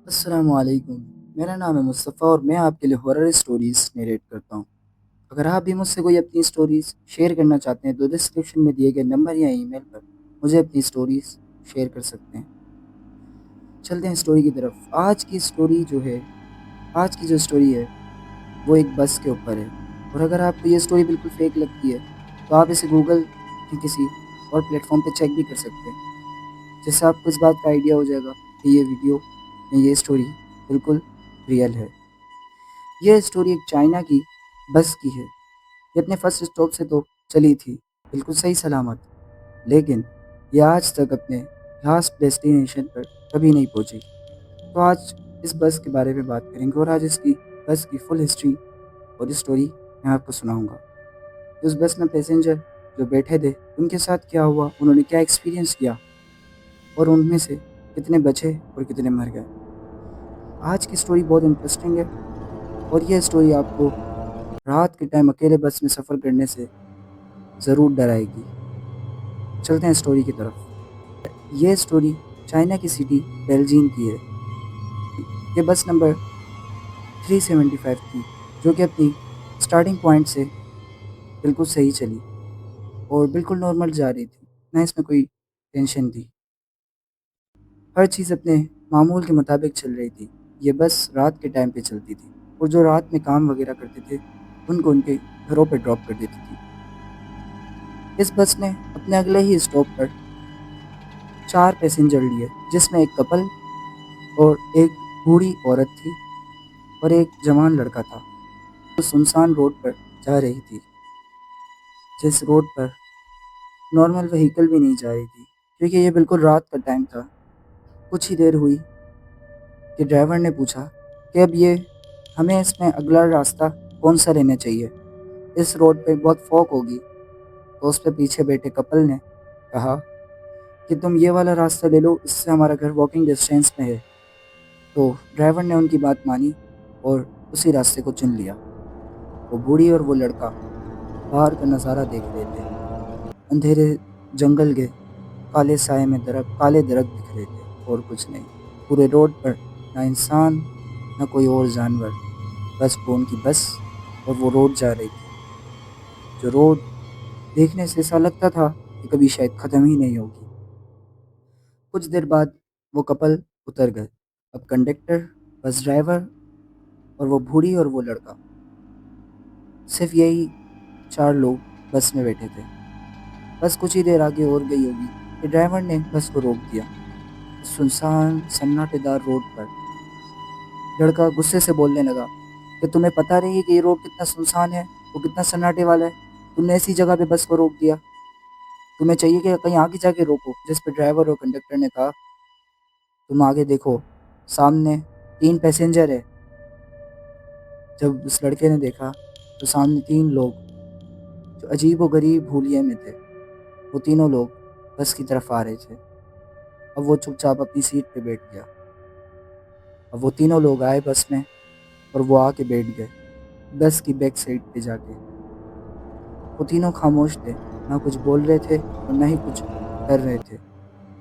السلام علیکم۔ میرا نام ہے مصطفیٰ اور میں آپ کے لیے ہارر اسٹوریز نیریٹ کرتا ہوں۔ اگر آپ بھی مجھ سے کوئی اپنی اسٹوریز شیئر کرنا چاہتے ہیں تو ڈسکرپشن میں دیے گئے نمبر یا ای میل پر مجھے اپنی اسٹوریز شیئر کر سکتے ہیں۔ چلتے ہیں اسٹوری کی طرف۔ آج کی جو اسٹوری ہے وہ ایک بس کے اوپر ہے، اور اگر آپ کو یہ اسٹوری بالکل فیک لگتی ہے تو آپ اسے گوگل کی کسی اور پلیٹ فارم پہ چیک بھی کر سکتے ہیں، جس سے آپ کو اس بات کا آئیڈیا ہو جائے گا کہ یہ اسٹوری بالکل ریئل ہے۔ یہ اسٹوری ایک چائنا کی بس کی ہے۔ یہ اپنے فرسٹ اسٹاپ سے تو چلی تھی بالکل صحیح سلامت، لیکن یہ آج تک اپنے لاسٹ ڈیسٹینیشن پر کبھی نہیں پہنچی۔ تو آج اس بس کے بارے میں بات کریں گے، اور آج اس کی بس کی فل ہسٹری اور اسٹوری میں آپ کو سناؤں گا۔ اس بس میں پیسنجر جو بیٹھے تھے ان کے ساتھ کیا ہوا، انہوں نے کیا ایکسپیرینس کیا، اور ان میں سے کتنے بچے اور کتنے مر گئے۔ آج کی اسٹوری بہت انٹرسٹنگ ہے، اور یہ اسٹوری آپ کو رات کے ٹائم اکیلے بس میں سفر کرنے سے ضرور ڈرائے گی۔ چلتے ہیں اسٹوری کی طرف۔ یہ اسٹوری چائنا کی سٹی بیلجین کی ہے۔ یہ بس نمبر 375 تھی، جو کہ اپنی سٹارٹنگ پوائنٹ سے بالکل صحیح چلی اور بالکل نارمل جا رہی تھی، نہ اس میں کوئی ٹینشن تھی۔ ہر چیز اپنے معمول کے مطابق چل رہی تھی۔ یہ بس رات کے ٹائم پہ چلتی تھی، اور جو رات میں کام وغیرہ کرتے تھے ان کو ان کے گھروں پہ ڈراپ کر دیتی تھی۔ اس بس نے اپنے اگلے ہی اسٹاپ پر 4 پیسنجر لیے، جس میں ایک کپل اور ایک بوڑھی عورت تھی اور ایک جوان لڑکا تھا۔ وہ سنسان روڈ پر جا رہی تھی، جس روڈ پر نارمل وہیکل بھی نہیں جا رہی تھی، کیونکہ یہ بالکل رات کا ٹائم تھا۔ کچھ ہی دیر ہوئی کہ ڈرائیور نے پوچھا کہ اب ہمیں اس میں اگلا راستہ کون سا لینا چاہیے، اس روڈ پہ بہت فوگ ہوگی۔ تو اس پہ پیچھے بیٹھے کپل نے کہا کہ تم یہ والا راستہ لے لو، اس سے ہمارا گھر واکنگ ڈسٹینس میں ہے۔ تو ڈرائیور نے ان کی بات مانی اور اسی راستے کو چن لیا۔ وہ بوڑھی اور وہ لڑکا باہر کا نظارہ دیکھ رہے تھے۔ اندھیرے جنگل کے کالے درخت دکھ رہے تھے، اور کچھ نہیں۔ پورے روڈ پر نہ انسان نہ کوئی اور جانور، بس وہ ان کی بس اور وہ روڈ جا رہی تھی، جو روڈ دیکھنے سے ایسا لگتا تھا کہ کبھی شاید ختم ہی نہیں ہوگی۔ کچھ دیر بعد وہ کپل اتر گئے۔ اب کنڈکٹر، بس ڈرائیور اور وہ بوڑھی اور وہ لڑکا، صرف یہی 4 لوگ بس میں بیٹھے تھے۔ بس کچھ ہی دیر آگے اور گئی ہوگی کہ ڈرائیور نے بس کو روک دیا۔ سنسان سناٹے دار روڈ پر لڑکا غصے سے بولنے لگا کہ تمہیں پتہ نہیں ہے کہ یہ روڈ کتنا سنسان ہے، وہ کتنا سناٹے والا ہے، تم نے ایسی جگہ پہ بس کو روک دیا، تمہیں چاہیے کہ کہیں آگے جا کے روکو۔ جس پہ ڈرائیور اور کنڈکٹر نے کہا تم آگے دیکھو، سامنے 3 پیسنجر ہے۔ جب اس لڑکے نے دیکھا تو سامنے 3 لوگ جو عجیب و غریب حولیے میں تھے، وہ تینوں لوگ بس کی طرف آ رہے تھے۔ اب وہ چپ چاپ اپنی سیٹ پہ بیٹھ گیا۔ اب وہ تینوں لوگ آئے بس میں، اور وہ آ کے بیٹھ گئے بس کی بیک سائڈ پہ جا کے۔ وہ تینوں خاموش تھے، نہ کچھ بول رہے تھے اور نہ ہی کچھ کر رہے تھے۔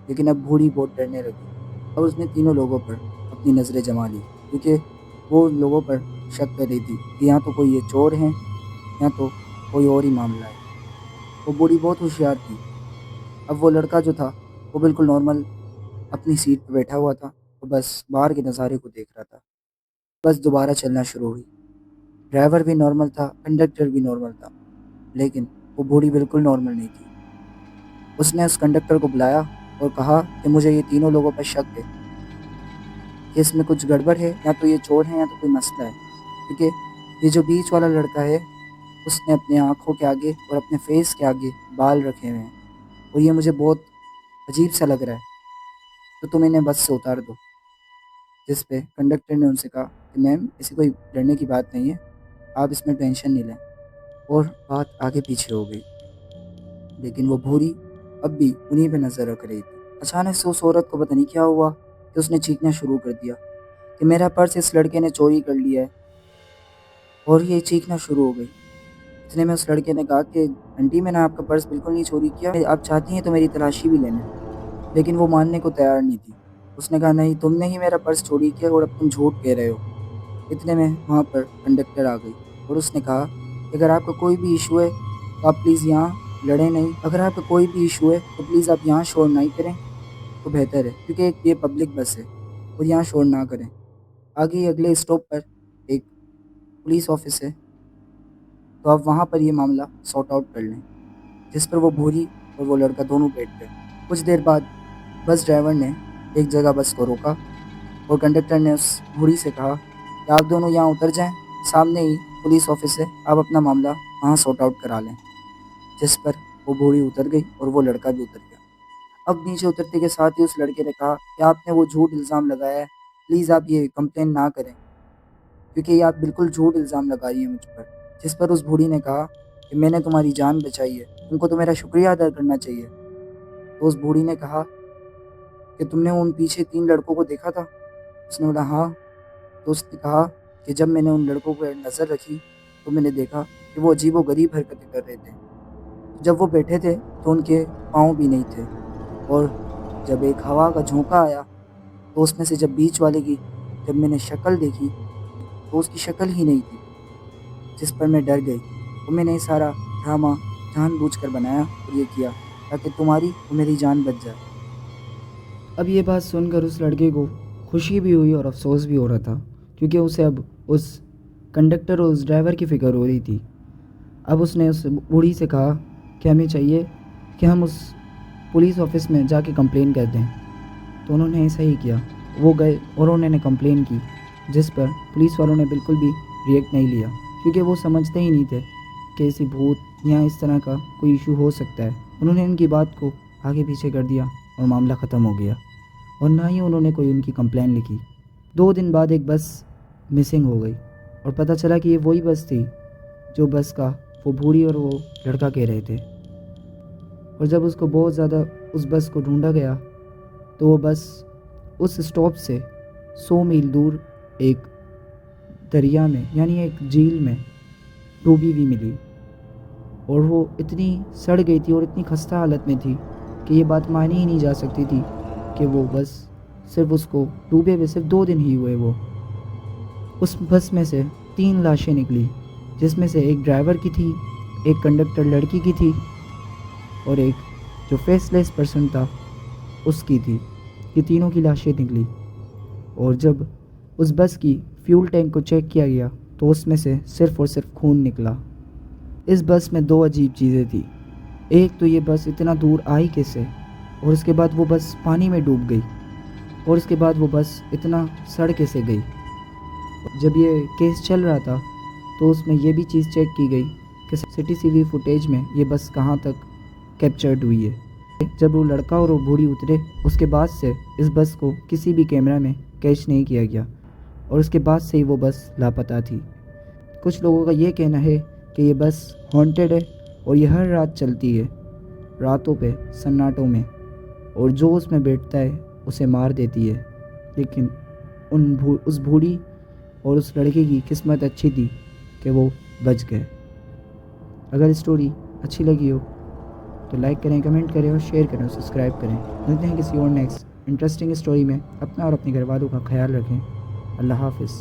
لیکن اب بوڑھی بہت ڈرنے لگی، اور اس نے تینوں لوگوں پر اپنی نظریں جما لی، کیونکہ وہ لوگوں پر شک کر رہی تھی کہ یا تو کوئی یہ چور ہیں یا تو کوئی اور ہی معاملہ ہے۔ وہ بوڑھی بہت ہوشیار تھی۔ اب وہ لڑکا جو تھا وہ بالکل نارمل اپنی سیٹ پہ بیٹھا ہوا تھا، اور بس باہر کے نظارے کو دیکھ رہا تھا۔ بس دوبارہ چلنا شروع ہوئی۔ ڈرائیور بھی نارمل تھا، کنڈکٹر بھی نارمل تھا، لیکن وہ بوڑھی بالکل نارمل نہیں تھی۔ اس نے اس کنڈکٹر کو بلایا اور کہا کہ مجھے یہ تینوں لوگوں پر شک ہے کہ اس میں کچھ گڑبڑ ہے، یا تو یہ چور ہیں یا تو کوئی مسئلہ ہے، کیونکہ یہ جو بیچ والا لڑکا ہے اس نے اپنے آنکھوں کے آگے اور اپنے فیس کے آگے بال رکھے ہوئے ہیں، اور یہ مجھے بہت عجیب سا لگ رہا ہے، تو تم انہیں بس سے اتار دو۔ جس پہ کنڈکٹر نے ان سے کہا کہ میم ایسی کوئی ڈرنے کی بات نہیں ہے، آپ اس میں ٹینشن نہیں لیں، اور بات آگے پیچھے ہو گئی۔ لیکن وہ بوڑھی اب بھی انہیں پہ نظر رکھ رہی تھی۔ اچانک سے اس عورت کو پتہ نہیں کیا ہوا کہ اس نے چیخنا شروع کر دیا کہ میرا پرس اس لڑکے نے چوری کر لیا ہے، اور یہ چیخنا شروع ہو گئی۔ اتنے میں اس لڑکے نے کہا کہ آنٹی میں نے آپ کا پرس بالکل نہیں چوری کیا، آپ چاہتی ہیں تو میری تلاشی بھی لینا، لیکن وہ ماننے کو تیار نہیں تھی۔ اس نے کہا نہیں تم نے ہی میرا پرس چوری کیا اور اب تم جھوٹ کہہ رہے ہو۔ اتنے میں وہاں پر کنڈکٹر آ گئی اور اس نے کہا کہ اگر آپ کا کوئی بھی ایشو ہے تو آپ پلیز یہاں لڑیں نہیں، اگر آپ کا کوئی بھی ایشو ہے تو پلیز آپ یہاں شور نہیں کریں تو بہتر ہے، کیونکہ یہ پبلک بس ہے اور یہاں شور نہ کریں۔ آگے ہی اگلے اسٹاپ پر ایک پولیس آفس ہے، تو آپ وہاں پر یہ معاملہ سارٹ آؤٹ کر لیں، جس پر وہ بھوری اور وہ لڑکا دونوں بیٹھ گئے۔ کچھ دیر بعد بس ڈرائیور نے ایک جگہ بس کو روکا اور کنڈکٹر نے اس بھوری سے کہا کہ آپ دونوں یہاں اتر جائیں، سامنے ہی پولیس آفس ہے، آپ اپنا معاملہ وہاں سارٹ آؤٹ کرا لیں۔ جس پر وہ بوڑھی اتر گئی اور وہ لڑکا بھی اتر گیا۔ اب نیچے اترتے کے ساتھ ہی اس لڑکے نے کہا کہ آپ نے وہ جھوٹ الزام لگایا ہے، پلیز آپ یہ کمپلین نہ کریں، کیونکہ یہ آپ بالکل جھوٹ الزام لگا رہی ہیں مجھ پر۔ جس پر اس بوڑھی نے کہا کہ میں نے تمہاری جان بچائی ہے، تم کو تو میرا شکریہ ادا کرنا چاہیے۔ تو اس بوڑھی نے کہا کہ تم نے ان پیچھے 3 لڑکوں کو دیکھا تھا؟ اس نے بولا ہاں۔ تو اس نے کہا کہ جب میں نے ان لڑکوں پر نظر رکھی تو میں نے دیکھا کہ وہ عجیب و غریب حرکتیں کر رہے تھے۔ جب وہ بیٹھے تھے تو ان کے پاؤں بھی نہیں تھے، اور جب ایک ہوا کا جھونکا آیا تو اس میں سے جب بیچ والے کی جب میں نے شکل دیکھی تو اس کی شکل ہی نہیں تھی، جس پر میں ڈر گئی اور میں نے یہ سارا ڈرامہ جان بوجھ کر بنایا اور یہ کیا تاکہ تمہاری اور میری جان بچ جائے۔ اب یہ بات سن کر اس لڑکے کو خوشی بھی ہوئی اور افسوس بھی ہو رہا تھا، کیونکہ اسے اب اس کنڈکٹر اور اس ڈرائیور کی فکر ہو رہی تھی۔ اب اس نے اس بوڑھی سے کہا کہ ہمیں چاہیے کہ ہم اس پولیس آفس میں جا کے کمپلین کر دیں۔ تو انہوں نے ایسا ہی کیا، وہ گئے اور انہوں نے کمپلین کی، جس پر پولیس والوں نے بالکل بھی ریئیکٹ نہیں لیا، کیونکہ وہ سمجھتے ہی نہیں تھے کہ ایسی بھوت یا اس طرح کا کوئی ایشو ہو سکتا ہے۔ انہوں نے ان کی بات کو آگے پیچھے کر دیا اور معاملہ ختم ہو گیا، اور نہ ہی انہوں نے کوئی ان کی کمپلین لکھی۔ 2 دن بعد ایک بس مسنگ ہو گئی اور پتہ چلا کہ یہ وہی بس تھی جو بس کا وہ بوڑھی اور وہ لڑکا کہہ رہے تھے۔ اور جب اس کو بہت زیادہ اس بس کو ڈھونڈا گیا تو وہ بس اس اسٹاپ سے 100 میل دور ایک دریا میں یعنی ایک جھیل میں ڈوبی ہوئی ملی، اور وہ اتنی سڑ گئی تھی اور اتنی خستہ حالت میں تھی کہ یہ بات مانی ہی نہیں جا سکتی تھی کہ وہ بس صرف اس کو ڈوبے ہوئے صرف 2 دن ہی ہوئے۔ وہ اس بس میں سے 3 لاشیں نکلی، جس میں سے ایک ڈرائیور کی تھی، ایک کنڈکٹر لڑکی کی تھی اور ایک جو فیس لیس پرسن تھا اس کی تھی۔ یہ تینوں کی لاشیں نکلی، اور جب اس بس کی فیول ٹینک کو چیک کیا گیا تو اس میں سے صرف اور صرف خون نکلا۔ اس بس میں 2 عجیب چیزیں تھیں، ایک تو یہ بس اتنا دور آئی کیسے، اور اس کے بعد وہ بس پانی میں ڈوب گئی، اور اس کے بعد وہ بس اتنا سڑ کیسے گئی۔ جب یہ کیس چل رہا تھا تو اس میں یہ بھی چیز چیک کی گئی کہ CCTV فوٹیج میں یہ بس کہاں تک کیپچرڈ ہوئی ہے۔ جب وہ لڑکا اور وہ بوڑھی اترے اس کے بعد سے اس بس کو کسی بھی کیمرہ میں کیچ نہیں کیا گیا، اور اس کے بعد سے ہی وہ بس لاپتہ تھی۔ کچھ لوگوں کا یہ کہنا ہے کہ یہ بس ہانٹیڈ ہے اور یہ ہر رات چلتی ہے، راتوں پہ سناٹوں میں، اور جو اس میں بیٹھتا ہے اسے مار دیتی ہے۔ لیکن اس بوڑھی اور اس لڑکے کی قسمت اچھی تھی کہ وہ بچ گئے۔ اگر اسٹوری اچھی لگی ہو تو لائک کریں، کمنٹ کریں اور شیئر کریں اور سبسکرائب کریں۔ ملتے ہیں کسی اور نیکسٹ انٹرسٹنگ اسٹوری میں۔ اپنا اور اپنے گھر والوں کا خیال رکھیں۔ اللہ حافظ۔